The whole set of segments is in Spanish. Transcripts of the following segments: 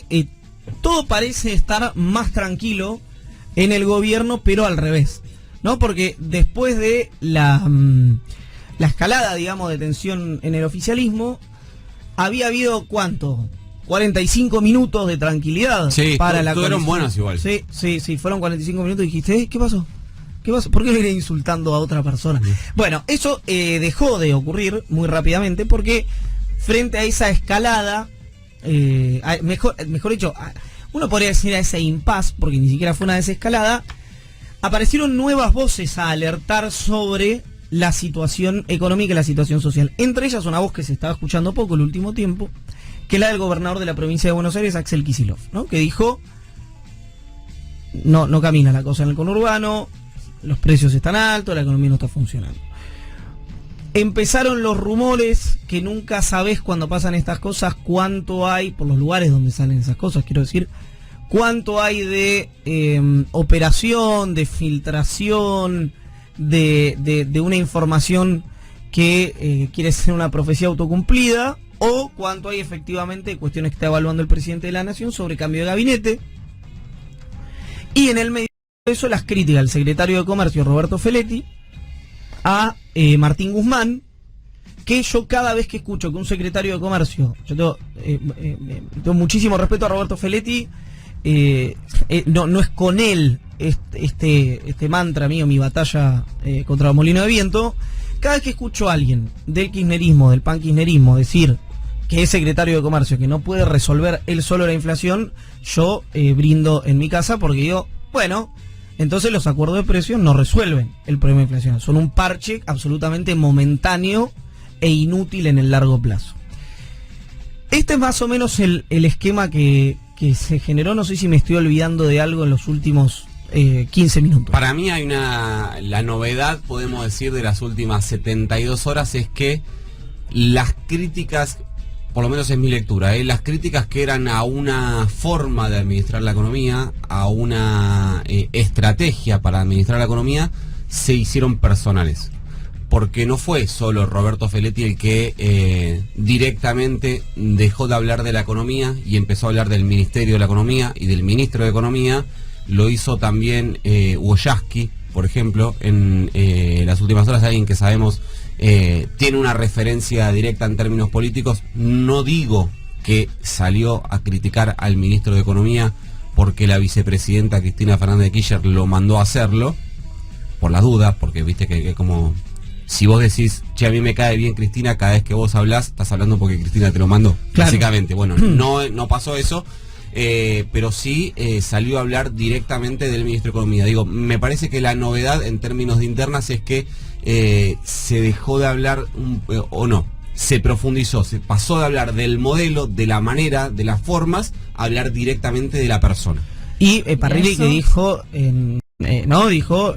que todo parece estar más tranquilo en el gobierno, pero al revés, ¿no? Porque después de la escalada, digamos, de tensión en el oficialismo, había habido, ¿cuánto? 45 minutos de tranquilidad para la coalición. Fueron buenos igual. Sí, fueron 45 minutos y dijiste, ¿qué pasó? ¿Qué pasó? ¿Por qué lo iré insultando a otra persona? Bueno, eso dejó de ocurrir muy rápidamente porque frente a esa escalada, mejor dicho, uno podría decir a ese impasse, porque ni siquiera fue una desescalada, aparecieron nuevas voces a alertar sobre la situación económica y la situación social. Entre ellas una voz que se estaba escuchando poco el último tiempo, que es la del gobernador de la provincia de Buenos Aires, Axel Kicillof, ¿no? Que dijo, no camina la cosa en el conurbano, los precios están altos, la economía no está funcionando. Empezaron los rumores, que nunca sabés cuando pasan estas cosas cuánto hay, por los lugares donde salen esas cosas, quiero decir, cuánto hay de operación, de filtración, de una información que quiere ser una profecía autocumplida, o cuánto hay efectivamente de cuestiones que está evaluando el presidente de la Nación sobre cambio de gabinete. Y en el medio de eso, las críticas al secretario de Comercio, Roberto Feletti, a Martín Guzmán, que yo cada vez que escucho que un secretario de Comercio, yo tengo muchísimo respeto a Roberto Feletti, no es con él este mantra mío, mi batalla contra el molino de viento. Cada vez que escucho a alguien del kirchnerismo, del pankirchnerismo, decir que es secretario de Comercio, que no puede resolver él solo la inflación, yo brindo en mi casa porque digo, bueno, entonces los acuerdos de precios no resuelven el problema de inflación, son un parche absolutamente momentáneo e inútil en el largo plazo. Este es más o menos el esquema que se generó. No sé si me estoy olvidando de algo en los últimos 15 minutos. Para mí hay la novedad, podemos decir, de las últimas 72 horas es que las críticas, por lo menos es mi lectura, las críticas que eran a una forma de administrar la economía, a una estrategia para administrar la economía, se hicieron personales. Porque no fue solo Roberto Feletti el que directamente dejó de hablar de la economía y empezó a hablar del Ministerio de la Economía y del Ministro de Economía. Lo hizo también Wojcicki, por ejemplo, en las últimas horas, alguien que sabemos tiene una referencia directa en términos políticos. No digo que salió a criticar al Ministro de Economía porque la vicepresidenta Cristina Fernández de Kirchner lo mandó a hacerlo, por las dudas, porque viste que como... Si vos decís, che, a mí me cae bien Cristina, cada vez que vos hablás, estás hablando porque Cristina te lo mandó, claro. Básicamente. Bueno, no pasó eso, pero sí salió a hablar directamente del Ministro de Economía. Digo, me parece que la novedad en términos de internas es que se dejó de hablar, o no, se profundizó, se pasó de hablar del modelo, de la manera, de las formas, a hablar directamente de la persona. Y Parrilli que dijo... dijo,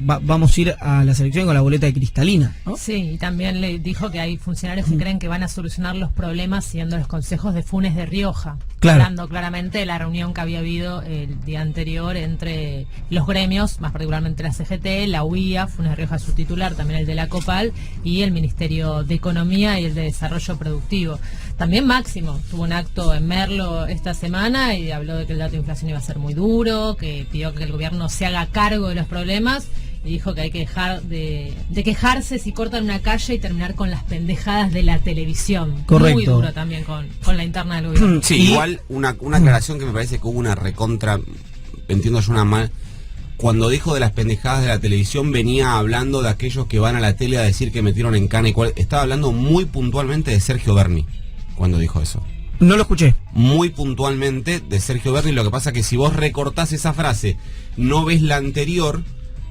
vamos a ir a las elecciones con la boleta de cristalina, ¿no? Sí, y también le dijo que hay funcionarios que creen que van a solucionar los problemas siguiendo los consejos de Funes de Rioja, claro. Hablando claramente de la reunión que había habido el día anterior entre los gremios, más particularmente la CGT, la UIA, Funes de Rioja su titular, también el de la COPAL, y el Ministerio de Economía y el de Desarrollo Productivo. También Máximo tuvo un acto en Merlo esta semana y habló de que el dato de inflación iba a ser muy duro, que pidió que el gobierno se haga cargo de los problemas y dijo que hay que dejar de quejarse si cortan una calle y terminar con las pendejadas de la televisión. Correcto. Muy duro también con la interna del gobierno. Sí, igual una aclaración que me parece que hubo una recontra, entiendo yo una mal. Cuando dijo de las pendejadas de la televisión venía hablando de aquellos que van a la tele a decir que metieron en cana y cual. Estaba hablando muy puntualmente de Sergio Berni cuando dijo eso. No lo escuché. Muy puntualmente de Sergio Berni. Lo que pasa que si vos recortás esa frase, no ves la anterior,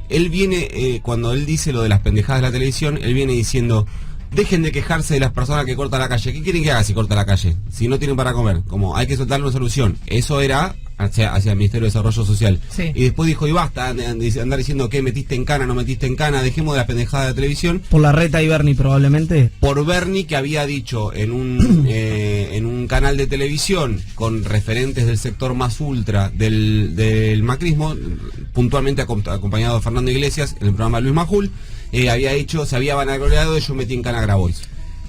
él viene, cuando él dice lo de las pendejadas de la televisión, él viene diciendo, dejen de quejarse de las personas que cortan la calle. ¿Qué quieren que haga si corta la calle? Si no tienen para comer. Como hay que soltarle una solución. Eso era hacia el Ministerio de Desarrollo Social. Sí. Y después dijo, y basta andar diciendo que metiste en cana, no metiste en cana, dejemos de las pendejadas de la televisión. Por la reta y Berni probablemente. Por Berni, que había dicho en un canal de televisión con referentes del sector más ultra del macrismo, puntualmente acompañado de Fernando Iglesias en el programa Luis Majul, había dicho, se había vanagloriado de yo metí en cana a Grabois.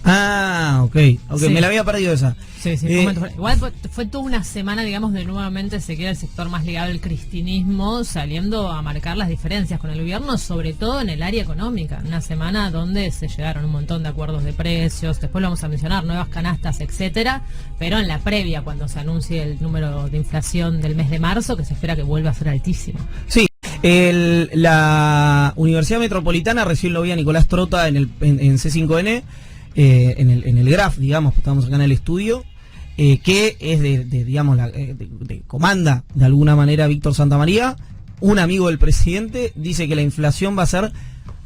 Ok, Sí. me la había perdido esa. Sí, igual fue toda una semana, digamos, de nuevamente se queda el sector más ligado al cristinismo saliendo a marcar las diferencias con el gobierno, sobre todo en el área económica. Una semana donde se llegaron un montón de acuerdos de precios, después lo vamos a mencionar, nuevas canastas, etcétera, pero en la previa, cuando se anuncie el número de inflación del mes de marzo, que se espera que vuelva a ser altísimo. Sí. La Universidad Metropolitana, recién lo vi a Nicolás Trota en C5N, en el GRAF, digamos, estamos acá en el estudio, que es digamos, de comanda de alguna manera Víctor Santamaría, un amigo del presidente, dice que la inflación va a ser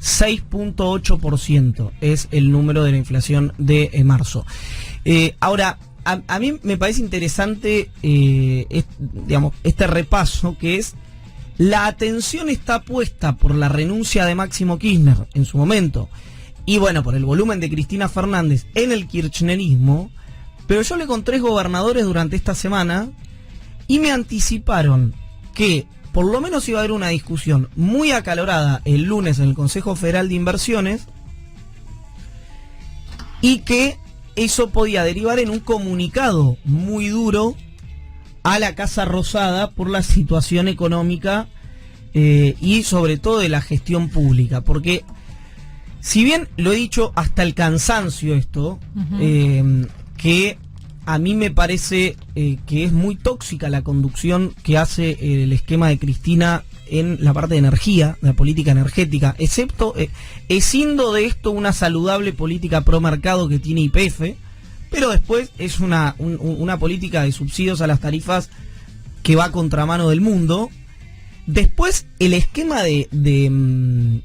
6.8%, es el número de la inflación de marzo. Ahora, a mí me parece interesante, digamos, este repaso que es: la atención está puesta por la renuncia de Máximo Kirchner en su momento y bueno, por el volumen de Cristina Fernández en el kirchnerismo, pero yo hablé con 3 gobernadores durante esta semana y me anticiparon que por lo menos iba a haber una discusión muy acalorada el lunes en el Consejo Federal de Inversiones y que eso podía derivar en un comunicado muy duro a la Casa Rosada por la situación económica y sobre todo de la gestión pública, porque si bien lo he dicho hasta el cansancio esto, que a mí me parece que es muy tóxica la conducción que hace el esquema de Cristina en la parte de energía, de la política energética, excepto, escindo de esto una saludable política pro mercado que tiene YPF, pero después es una política de subsidios a las tarifas que va a contramano del mundo. Después, el esquema del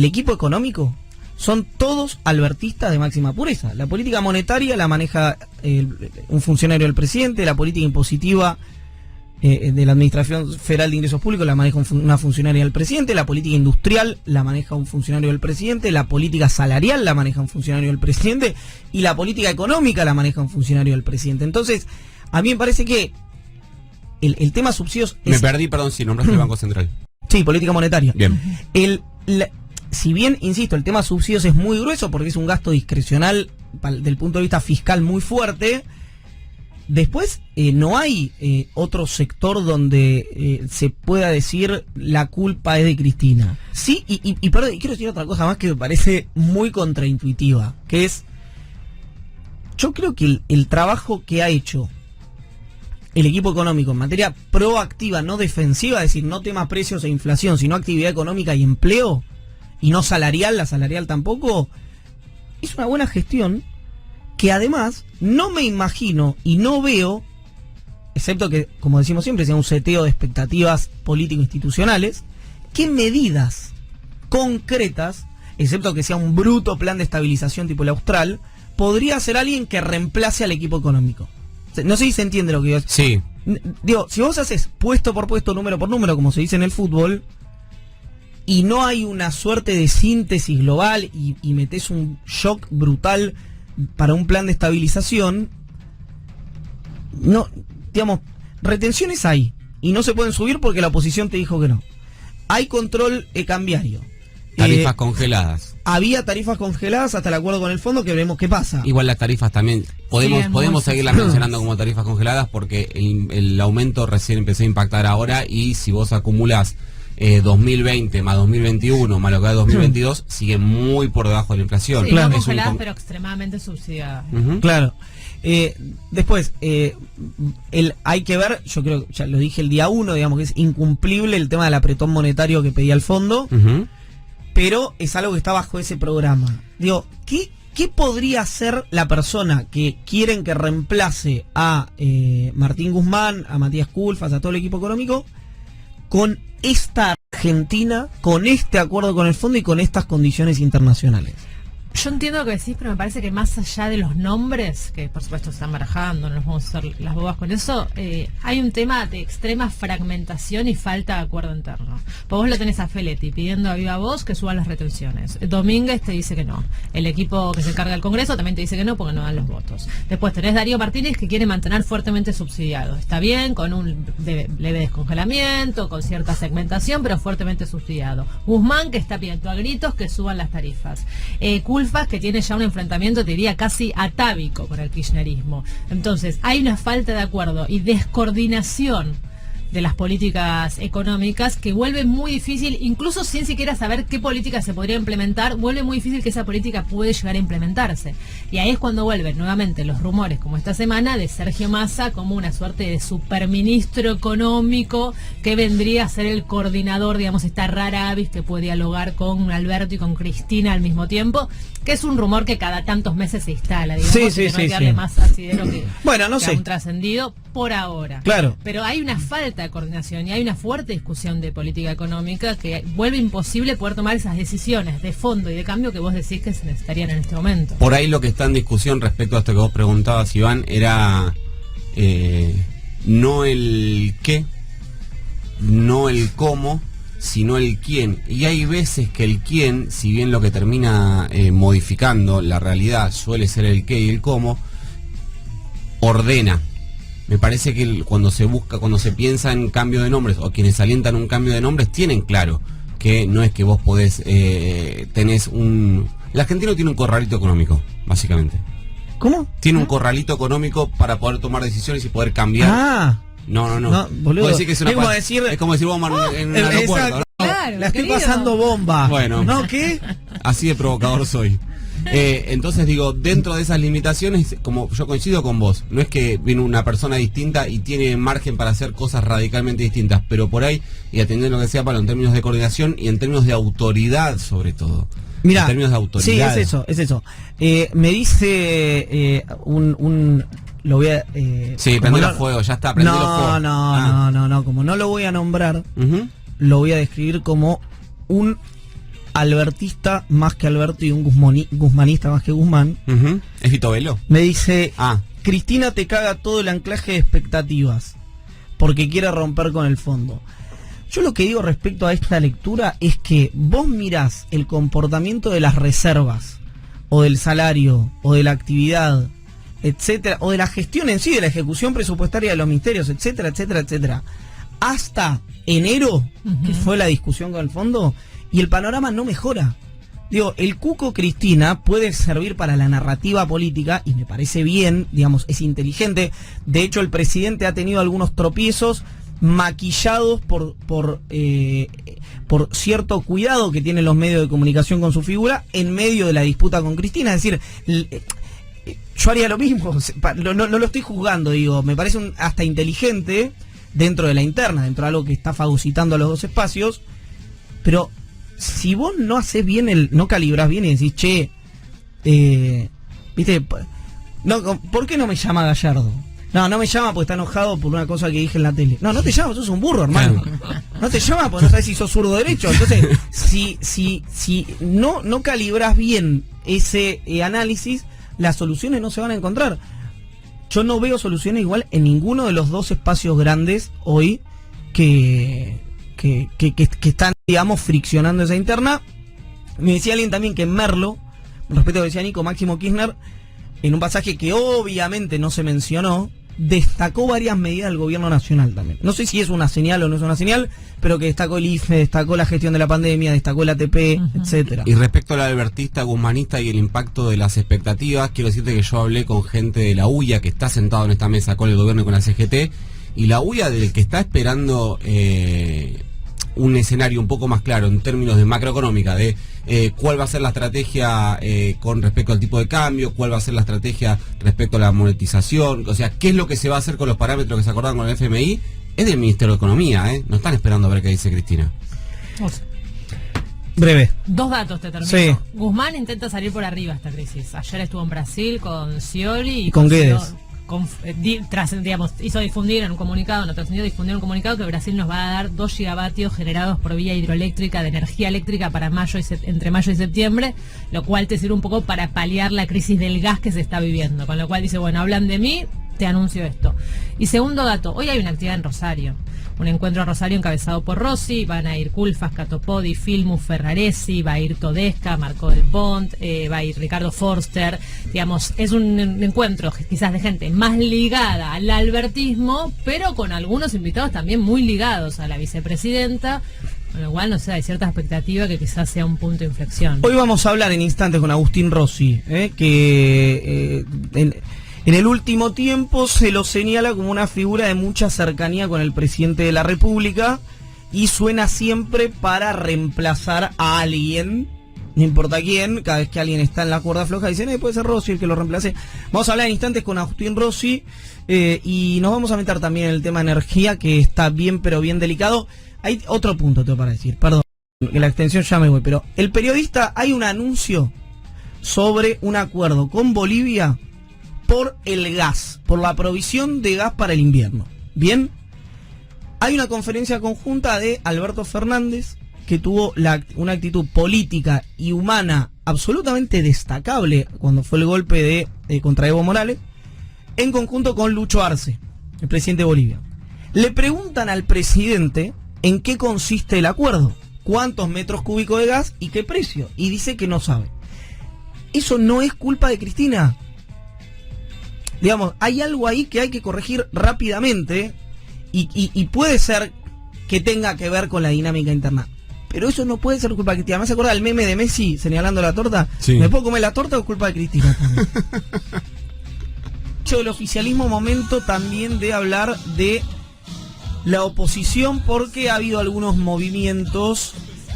equipo económico son todos albertistas de máxima pureza. La política monetaria la maneja un funcionario del presidente, la política impositiva de la Administración Federal de Ingresos Públicos la maneja una funcionaria del presidente, la política industrial la maneja un funcionario del presidente, la política salarial la maneja un funcionario del presidente y la política económica la maneja un funcionario del presidente. Entonces, a mí me parece que el tema subsidios Me perdí, perdón, si nombraste el Banco Central. Sí, política monetaria. Bien. Si bien, insisto, el tema subsidios es muy grueso porque es un gasto discrecional del punto de vista fiscal muy fuerte, después no hay otro sector donde se pueda decir la culpa es de Cristina. Sí, y perdón, quiero decir otra cosa más que me parece muy contraintuitiva, que es, yo creo que el trabajo que ha hecho el equipo económico en materia proactiva, no defensiva, es decir, no tema precios e inflación, sino actividad económica y empleo, y no salarial, la salarial tampoco, es una buena gestión que además no me imagino y no veo, excepto que, como decimos siempre, sea un seteo de expectativas político-institucionales, qué medidas concretas, excepto que sea un bruto plan de estabilización tipo el austral, podría hacer alguien que reemplace al equipo económico. No sé si se entiende lo que yo... Sí. Digo, si vos haces puesto por puesto, número por número, como se dice en el fútbol, y no hay una suerte de síntesis global y metés un shock brutal para un plan de estabilización, no, digamos, retenciones hay, y no se pueden subir porque la oposición te dijo que no. Hay control cambiario. Tarifas congeladas. Había tarifas congeladas hasta el acuerdo con el fondo, que veremos qué pasa. Igual las tarifas también, podemos seguirlas mencionando como tarifas congeladas porque el aumento recién empezó a impactar ahora, y si vos acumulás 2020 más 2021 más lo que es 2022, sigue muy por debajo de la inflación. Sí, claro. No congeladas, pero extremadamente subsidiadas. Claro. Después, hay que ver, yo creo, ya lo dije el día 1, digamos que es incumplible el tema del apretón monetario que pedía el fondo, pero es algo que está bajo ese programa. Digo, ¿qué podría hacer la persona que quieren que reemplace a Martín Guzmán, a Matías Culfas, a todo el equipo económico, con esta Argentina, con este acuerdo con el fondo y con estas condiciones internacionales? Yo entiendo lo que decís, pero me parece que más allá de los nombres, que por supuesto se están barajando, no nos vamos a hacer las bobas con eso, hay un tema de extrema fragmentación y falta de acuerdo interno. Pues vos lo tenés a Feletti pidiendo a viva voz que suban las retenciones. Domínguez te dice que no. El equipo que se encarga del Congreso también te dice que no porque no dan los votos. Después tenés Darío Martínez que quiere mantener fuertemente subsidiado. Está bien, con un leve descongelamiento, con cierta segmentación, pero fuertemente subsidiado. Guzmán que está pidiendo a gritos que suban las tarifas. Culfas, que tiene ya un enfrentamiento, te diría, casi atávico con el kirchnerismo. Entonces, hay una falta de acuerdo y descoordinación de las políticas económicas que vuelve muy difícil, incluso sin siquiera saber qué política se podría implementar, vuelve muy difícil que esa política puede llegar a implementarse. Y ahí es cuando vuelven nuevamente los rumores, como esta semana, de Sergio Massa como una suerte de superministro económico que vendría a ser el coordinador, digamos, esta rara avis que puede dialogar con Alberto y con Cristina al mismo tiempo, que es un rumor que cada tantos meses se instala, digamos, que no hay que darle más asidero que, bueno, no que sé, a un trascendido por ahora. Claro. Pero hay una falta de coordinación y hay una fuerte discusión de política económica que vuelve imposible poder tomar esas decisiones de fondo y de cambio que vos decís que se necesitarían en este momento. Por ahí lo que está en discusión respecto a esto que vos preguntabas, Iván, era no el qué, no el cómo, sino el quién. Y hay veces que el quién, si bien lo que termina modificando la realidad suele ser el qué y el cómo, ordena. Me parece que cuando se piensa en cambio de nombres, o quienes alientan un cambio de nombres, tienen claro que no es que vos podés, tenés un... El argentino tiene un corralito económico, básicamente. ¿Cómo? Tiene un corralito económico para poder tomar decisiones y poder cambiar. Ah. No, boludo. Que es, es como decir vos en un aeropuerto, ¿no? Claro, la estoy querido. pasando bomba. Bueno. ¿No? ¿Qué? Así de provocador soy. Entonces digo, dentro de esas limitaciones, como yo coincido con vos, no es que viene una persona distinta y tiene margen para hacer cosas radicalmente distintas, pero por ahí, y atendiendo lo que sea Pablo, en términos de coordinación y en términos de autoridad sobre todo. Mira, en términos de autoridad. Sí, es eso. Me dice lo voy a... sí, prendelo fuego, ya está, prendelo fuego. No, como no lo voy a nombrar, lo voy a describir como un albertista más que Alberto y un guzmanista más que Guzmán. ¿Es Vito Velo? Me dice, Cristina te caga todo el anclaje de expectativas porque quiere romper con el fondo. Yo lo que digo respecto a esta lectura es que vos mirás el comportamiento de las reservas o del salario o de la actividad, etcétera, o de la gestión en sí, de la ejecución presupuestaria de los ministerios, etcétera, etcétera, etcétera, hasta enero, que fue la discusión con el fondo, y el panorama no mejora. Digo, el cuco Cristina puede servir para la narrativa política y me parece bien, digamos, es inteligente. De hecho, el presidente ha tenido algunos tropiezos maquillados por cierto cuidado que tienen los medios de comunicación con su figura en medio de la disputa con Cristina. Es decir, yo haría lo mismo, no lo estoy juzgando, digo, me parece hasta inteligente dentro de la interna, dentro de algo que está fagocitando a los dos espacios, pero si vos no haces bien no calibrás bien y decís, che, viste, no, ¿por qué no me llama Gallardo? No me llama porque está enojado por una cosa que dije en la tele. No te llama, sos un burro, hermano. No te llama porque no sabes si sos zurdo o derecho. Entonces, si no calibrás bien ese análisis, las soluciones no se van a encontrar. Yo no veo soluciones igual en ninguno de los dos espacios grandes hoy que están, digamos, friccionando esa interna. Me decía alguien también que Merlo, respecto a lo que decía Nico, Máximo Kirchner, en un pasaje que obviamente no se mencionó, destacó varias medidas del gobierno nacional también. No sé si es una señal o no es una señal, pero que destacó el IFE, destacó la gestión de la pandemia, destacó el ATP, etcétera. Y respecto al albertista, guzmanista y el impacto de las expectativas, quiero decirte que yo hablé con gente de la UIA que está sentado en esta mesa con el gobierno y con la CGT, y la UIA del que está esperando un escenario un poco más claro en términos de macroeconómica, de cuál va a ser la estrategia con respecto al tipo de cambio, cuál va a ser la estrategia respecto a la monetización, o sea, qué es lo que se va a hacer con los parámetros que se acordaron con el FMI, es del Ministerio de Economía, no están esperando a ver qué dice Cristina. Breve. 2 datos te termino. Sí. Guzmán intenta salir por arriba esta crisis. Ayer estuvo en Brasil con Scioli y con Guedes. Hizo difundir en un comunicado, no trascendió, difundir un comunicado que Brasil nos va a dar 2 gigavatios generados por vía hidroeléctrica de energía eléctrica para entre mayo y septiembre, lo cual te sirve un poco para paliar la crisis del gas que se está viviendo, con lo cual dice, bueno, hablan de mí, te anuncio esto. Y segundo dato, hoy hay una actividad en Rosario, un encuentro en Rosario encabezado por Rossi, van a ir Culfas, Catopodi, Filmus, Ferraresi, va a ir Todesca, Marco del Pont, va a ir Ricardo Forster, digamos, es un encuentro quizás de gente más ligada al albertismo, pero con algunos invitados también muy ligados a la vicepresidenta, Con lo cual, no sé, hay cierta expectativa que quizás sea un punto de inflexión. Hoy vamos a hablar en instantes con Agustín Rossi, que en el último tiempo se lo señala como una figura de mucha cercanía con el presidente de la República y suena siempre para reemplazar a alguien, no importa quién. Cada vez que alguien está en la cuerda floja dicen, puede ser Rossi el que lo reemplace. Vamos a hablar en instantes con Agustín Rossi y nos vamos a meter también en el tema energía, que está bien pero bien delicado. Hay otro punto tengo para decir, perdón, que la extensión ya me voy, pero el periodista, hay un anuncio sobre un acuerdo con Bolivia por el gas, por la provisión de gas para el invierno. Bien, hay una conferencia conjunta de Alberto Fernández, que tuvo una actitud política y humana absolutamente destacable cuando fue el golpe contra Evo Morales, en conjunto con Lucho Arce, el presidente de Bolivia. Le preguntan al presidente en qué consiste el acuerdo, cuántos metros cúbicos de gas y qué precio, y dice que no sabe. Eso no es culpa de Cristina. Digamos, hay algo ahí que hay que corregir rápidamente y puede ser que tenga que ver con la dinámica interna. Pero eso no puede ser culpa de Cristina. ¿Me vas a acordar el meme de Messi señalando la torta? Sí. ¿Me puedo comer la torta o es culpa de Cristina también? El oficialismo, momento también de hablar de la oposición, porque ha habido algunos movimientos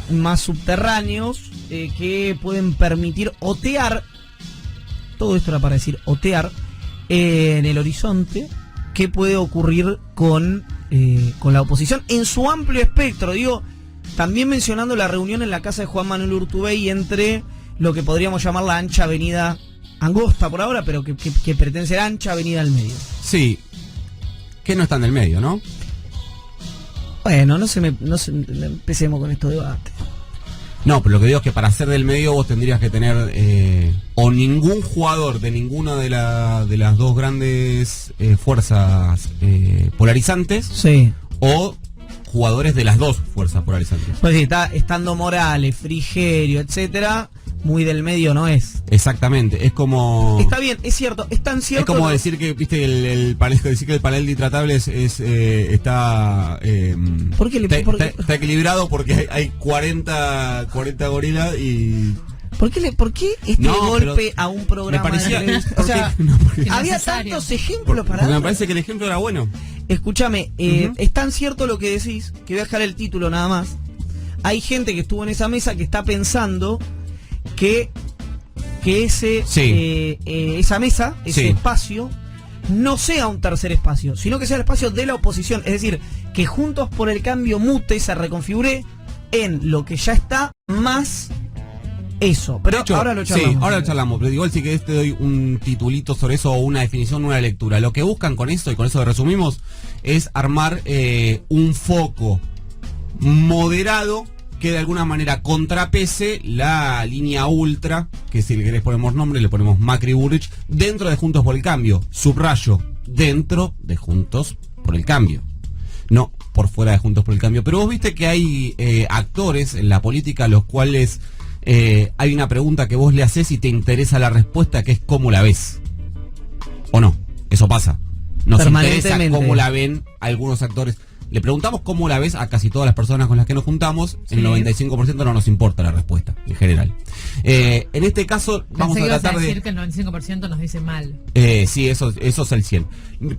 más subterráneos que pueden permitir otear, todo esto era para decir otear, en el horizonte, qué puede ocurrir con la oposición en su amplio espectro. Digo, también mencionando la reunión en la casa de Juan Manuel Urtubey entre lo que podríamos llamar la ancha avenida, angosta por ahora, pero que pretende ser ancha avenida al medio. Sí, que no está en el medio, ¿no? Bueno, no empecemos con estos debates. No, pero lo que digo es que para ser del medio vos tendrías que tener o ningún jugador de ninguna de las dos grandes fuerzas polarizantes, Sí. o jugadores de las dos fuerzas polarizantes. Pues sí, está estando Morales, Frigerio, etcétera, muy del medio no es. Exactamente, es como... Está bien, es cierto, es tan cierto... Es como decir que, viste, el panel, decir que el panel de intratables está está equilibrado porque hay 40 gorilas y... ¿Por qué este golpe a un programa? Me parecía, de o sea, había tantos ejemplos para... Porque me parece que el ejemplo era bueno. Escúchame, es tan cierto lo que decís, que voy a dejar el título nada más. Hay gente que estuvo en esa mesa que está pensando que esa mesa, ese espacio, no sea un tercer espacio, sino que sea el espacio de la oposición. Es decir, que Juntos por el Cambio mute, se reconfigure en lo que ya está, más eso. Pero hecho, ahora lo charlamos. Sí, ahora lo charlamos, pero igual sí que te doy un titulito sobre eso, o una definición, una lectura. Lo que buscan con esto, y con eso lo resumimos, es armar un foco moderado que de alguna manera contrapese la línea ultra, que si le querés ponemos nombre, le ponemos Macri Burrich, dentro de Juntos por el Cambio. Subrayo, dentro de Juntos por el Cambio. No por fuera de Juntos por el Cambio. Pero vos viste que hay actores en la política a los cuales hay una pregunta que vos le haces y te interesa la respuesta, que es cómo la ves. ¿O no? Eso pasa. Nos interesa cómo la ven algunos actores. Le preguntamos cómo la ves a casi todas las personas con las que nos juntamos. Sí. El 95% no nos importa la respuesta, en general. En este caso, vamos a tratar de decir que el 95% nos dice mal. Sí, eso es el 100.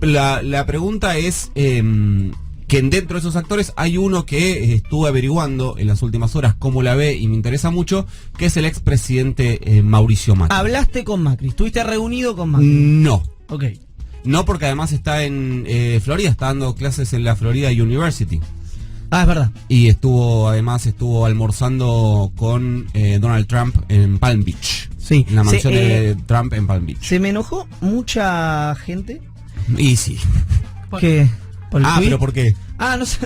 La pregunta es que dentro de esos actores hay uno que estuve averiguando en las últimas horas cómo la ve y me interesa mucho, que es el expresidente Mauricio Macri. ¿Hablaste con Macri? ¿Estuviste reunido con Macri? No. Ok. No, porque además está en Florida, está dando clases en la Florida University. Ah, es verdad. Y estuvo almorzando con Donald Trump en Palm Beach. Sí. En la mansión de Trump en Palm Beach. Se me enojó mucha gente. Y sí. ¿Qué? ¿Por el tweet? ¿Pero por qué? Ah, no sé.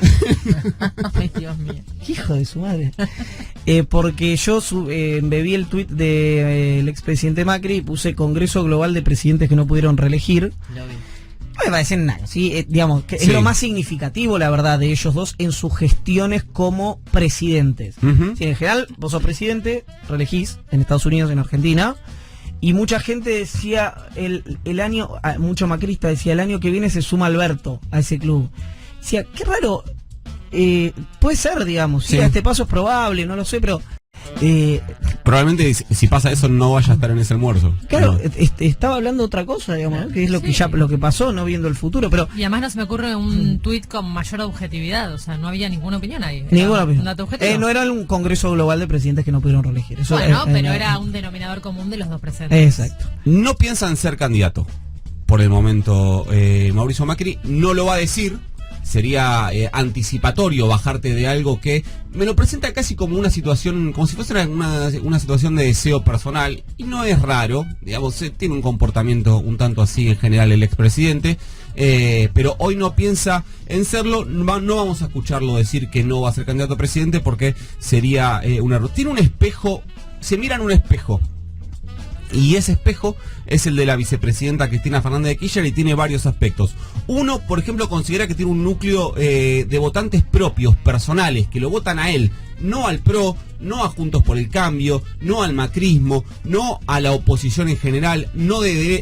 Ay, Dios mío. Hijo de su madre. Porque yo embebí el tuit del expresidente Macri y puse Congreso Global de Presidentes que no pudieron reelegir. Lo vi. No me parece nada, ¿sí? Digamos, que es lo más significativo, la verdad, de ellos dos en sus gestiones como presidentes. Sí, en general, vos sos presidente, reelegís en Estados Unidos, en Argentina, y mucha gente decía, el año, mucho macrista decía, el año que viene se suma Alberto a ese club. Decía, qué raro, puede ser, digamos, sí, a este paso es probable, no lo sé, pero... probablemente si pasa eso no vaya a estar en ese almuerzo. Claro, no. Estaba hablando de otra cosa, digamos, ¿no? Que es lo que lo que pasó, no viendo el futuro, pero... Y además no se me ocurre un tuit con mayor objetividad, o sea, no había ninguna opinión ahí. Ninguna opinión. Un dato objetivo. No era un congreso global de presidentes que no pudieron reelegir. Eso bueno, pero era un denominador común de los dos presentes. Exacto. No piensan ser candidato por el momento. Mauricio Macri no lo va a decir. Sería anticipatorio bajarte de algo que me lo presenta casi como una situación, como si fuese una situación de deseo personal, y no es raro, digamos, tiene un comportamiento un tanto así en general el expresidente, pero hoy no piensa en serlo. No vamos a escucharlo decir que no va a ser candidato a presidente porque sería un error. Tiene un espejo, se mira en un espejo, y ese espejo es el de la vicepresidenta Cristina Fernández de Kirchner y tiene varios aspectos. Uno, por ejemplo, considera que tiene un núcleo de votantes propios, personales, que lo votan a él, no al PRO, no a Juntos por el Cambio, no al macrismo, no a la oposición en general,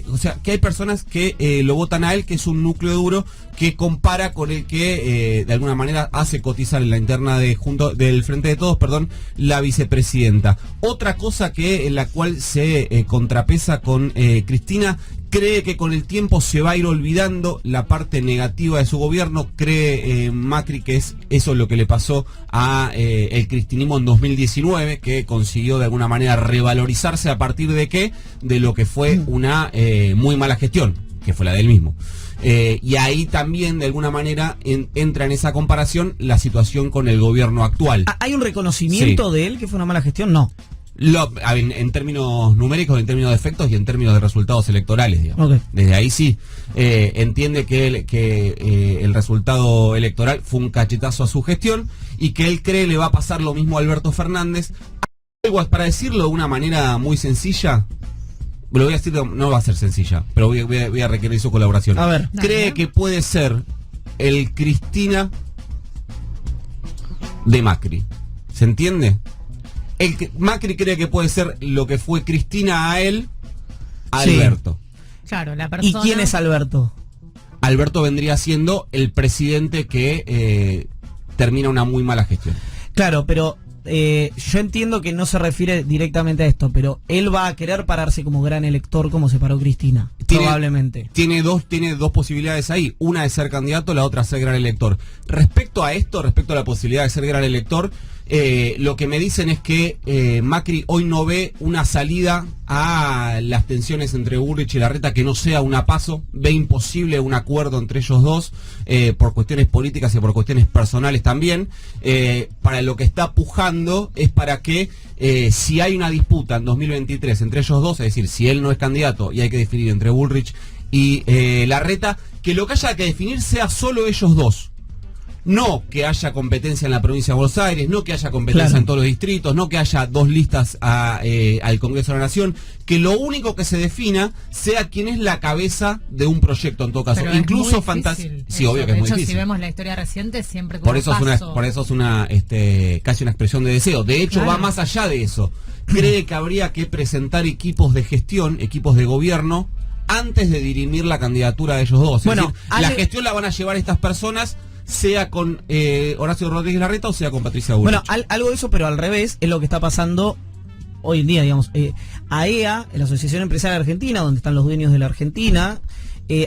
o sea, que hay personas que lo votan a él, que es un núcleo duro que compara con el que de alguna manera hace cotizar en la interna del Frente de Todos, la vicepresidenta. Otra cosa en la cual se contrapesa con Cristina, cree que con el tiempo se va a ir olvidando la parte negativa de su gobierno. Cree Macri que es eso lo que le pasó a el cristinismo en 2019, que consiguió de alguna manera revalorizarse a partir de lo que fue una muy mala gestión, que fue la del mismo. Y ahí también de alguna manera entra en esa comparación la situación con el gobierno actual. ¿Hay un reconocimiento de él que fue una mala gestión? No. En términos numéricos, en términos de efectos y en términos de resultados electorales, digamos. Okay. Desde ahí sí. Entiende que el resultado electoral fue un cachetazo a su gestión y que él cree le va a pasar lo mismo a Alberto Fernández. Algo, para decirlo de una manera muy sencilla, lo voy a decir, no va a ser sencilla, pero voy a requerir su colaboración. A ver. Cree que puede ser el Cristina de Macri. ¿Se entiende? Macri cree que puede ser lo que fue Cristina a él, a Alberto. Claro, la persona... ¿Y quién es Alberto? Alberto vendría siendo el presidente que termina una muy mala gestión. Claro, pero yo entiendo que no se refiere directamente a esto, pero él va a querer pararse como gran elector como se paró Cristina, probablemente. Tiene dos posibilidades ahí, una de ser candidato, la otra ser gran elector. Respecto a la posibilidad de ser gran elector, lo que me dicen es que Macri hoy no ve una salida a las tensiones entre Bullrich y Larreta que no sea una PASO, ve imposible un acuerdo entre ellos dos por cuestiones políticas y por cuestiones personales también. Para lo que está pujando es para que si hay una disputa en 2023 entre ellos dos, es decir, si él no es candidato y hay que definir entre Bullrich y Larreta, que lo que haya que definir sea solo ellos dos. No que haya competencia en la provincia de Buenos Aires, no que haya competencia en todos los distritos, no que haya dos listas al Congreso de la Nación, que lo único que se defina sea quién es la cabeza de un proyecto en todo caso. Pero incluso sí, obvio que es muy difícil. Si vemos la historia reciente, siempre por eso es una casi una expresión de deseo. De hecho, va más allá de eso. Cree que habría que presentar equipos de gestión, equipos de gobierno, antes de dirimir la candidatura de ellos dos. Es decir, la gestión la van a llevar estas personas, sea con Horacio Rodríguez Larreta o sea con Patricia Bullrich. Bueno, algo de eso, pero al revés, es lo que está pasando hoy en día, digamos. AEA, la Asociación Empresaria Argentina, donde están los dueños de la Argentina,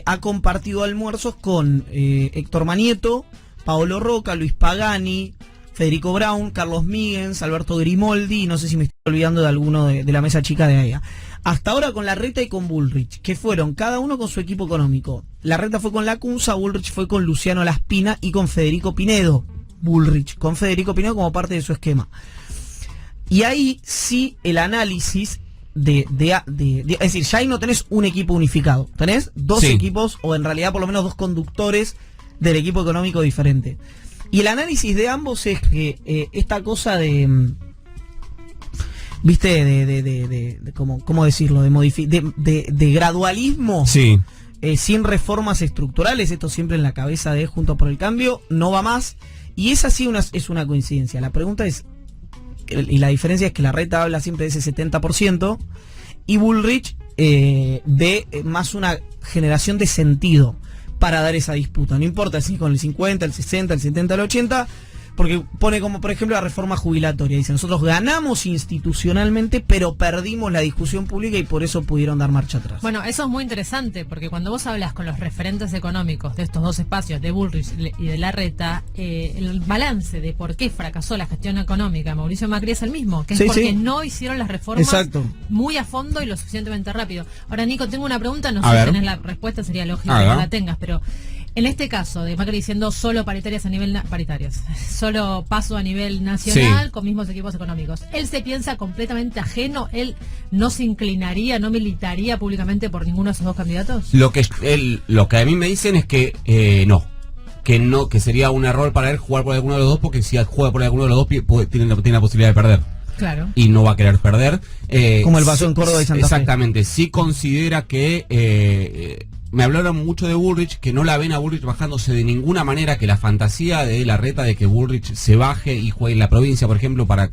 ha compartido almuerzos con Héctor Manieto, Paolo Roca, Luis Pagani, Federico Braun, Carlos Míguez, Alberto Grimoldi, no sé si me estoy olvidando de alguno de la mesa chica de AEA. Hasta ahora con Larreta y con Bullrich, que fueron cada uno con su equipo económico. Larreta fue con Lacunza, Bullrich fue con Luciano Laspina y con Federico Pinedo. Bullrich con Federico Pinedo como parte de su esquema. Y ahí sí el análisis es decir, ya ahí no tenés un equipo unificado, tenés dos equipos, o en realidad por lo menos dos conductores del equipo económico diferente. Y el análisis de ambos es que esta cosa de... ¿Viste? ¿Cómo decirlo? De gradualismo. Sí. Sin reformas estructurales, esto siempre en la cabeza de Juntos por el Cambio, no va más. Y esa sí es una coincidencia. La pregunta es, y la diferencia es que Larreta habla siempre de ese 70%, y Bullrich de más una generación de sentido para dar esa disputa. No importa si con el 50, el 60, el 70, el 80, porque pone como por ejemplo la reforma jubilatoria, dice nosotros ganamos institucionalmente pero perdimos la discusión pública y por eso pudieron dar marcha atrás. Bueno, eso es muy interesante porque cuando vos hablas con los referentes económicos de estos dos espacios, de Bullrich y de Larreta, el balance de por qué fracasó la gestión económica de Mauricio Macri es el mismo, que es porque no hicieron las reformas muy a fondo y lo suficientemente rápido. Ahora, Nico, tengo una pregunta, no sé si tenés la respuesta, sería lógico que no la tengas, pero en este caso de Macri diciendo solo paritarias a nivel solo paso a nivel nacional con mismos equipos económicos, él se piensa completamente ajeno, él no se inclinaría, no militaría públicamente por ninguno de esos dos candidatos. Lo que a mí me dicen es que que sería un error para él jugar por alguno de los dos, porque si juega por alguno de los dos tiene la posibilidad de perder. Claro. Y no va a querer perder. Como el pasó en Córdoba y Santa Fe. Exactamente. Sí considera que me hablaron mucho de Bullrich, que no la ven a Bullrich bajándose de ninguna manera, que la fantasía de Larreta de que Bullrich se baje y juegue en la provincia, por ejemplo, para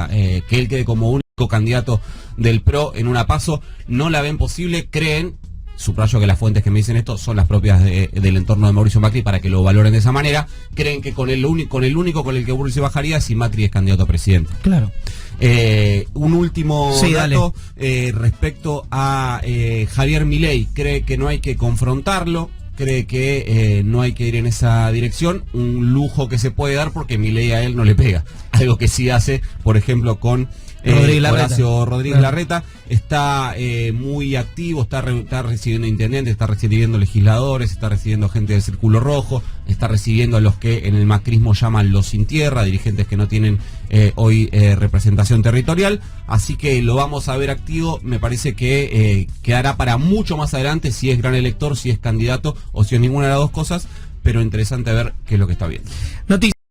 que él quede como único candidato del PRO en una PASO, no la ven posible. Creen, subrayo que las fuentes que me dicen esto son las propias del entorno de Mauricio Macri para que lo valoren de esa manera, creen que con el único con el que Bullrich se bajaría si Macri es candidato a presidente. Claro. Un último dato respecto a Javier Milei. Cree que no hay que confrontarlo, cree que no hay que ir en esa dirección, un lujo que se puede dar porque Milei a él no le pega, algo que sí hace, por ejemplo, con Horacio Rodríguez Larreta. Está muy activo, está recibiendo intendentes, está recibiendo legisladores, está recibiendo gente del Círculo Rojo, está recibiendo a los que en el macrismo llaman los sin tierra, dirigentes que no tienen hoy representación territorial, así que lo vamos a ver activo. Me parece que quedará para mucho más adelante si es gran elector, si es candidato o si es ninguna de las dos cosas, pero interesante ver qué es lo que está viendo.